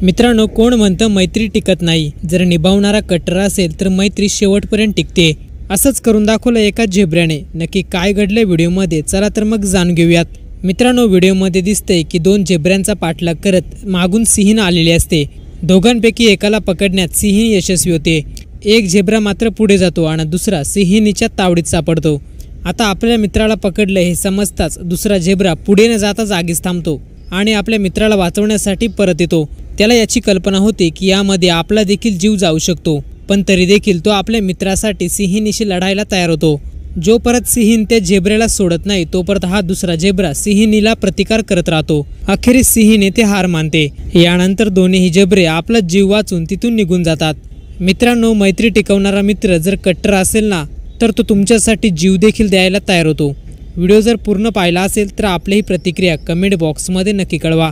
मित्रांनो, कोण म्हणतं मैत्री टिकत नाही? जर निभावणारा कट्टर असेल तर मैत्री शेवटपर्यंत टिकते। असंच करून दाखवलं एका झेब्र्याने। नक्की काय घडलं व्हिडिओमध्ये, चला तर मग जाणून घेऊयात। मित्रांनो, व्हिडिओमध्ये दिसतंय की दोन झेब्र्यांचा पाठलाग करत मागून सिंहीण आलेली असते। दोघांपैकी एकाला पकडण्यात सिंहीण यशस्वी होते। एक झेब्रा मात्र पुढे जातो आणि दुसरा सिंहिणीच्या तावडीत सापडतो। आता आपल्या मित्राला पकडलं हे समजताच दुसरा झेब्रा पुढे न जाता जागीच थांबतो आणि आपल्या मित्राला वाचवण्यासाठी परत येतो। त्याला याची कल्पना होती की यामध्ये आपला देखील जीव जाऊ शकतो, पण तरी देखील तो आपल्या मित्रासाठी सिंहिणीशी लढायला तयार होतो। जो परत सिंहीण त्या झेब्र्याला सोडत नाही तोपर्यंत हा दुसरा झेब्रा सिंहिणीला प्रतिकार करत राहतो। अखेरीस सिंहीण येथे हार मानते। यानंतर दोन्ही झेब्रे आपला जीव वाचून तिथून निघून जातात। मित्रांनो, मैत्री टिकवणारा मित्र जर कट्टर असेल ना, तर तो तुमच्यासाठी जीव देखील द्यायला तयार होतो। व्हिडिओ जर पूर्ण पाहिला असेल तर आपली प्रतिक्रिया कमेंट बॉक्समध्ये नक्की कळवा।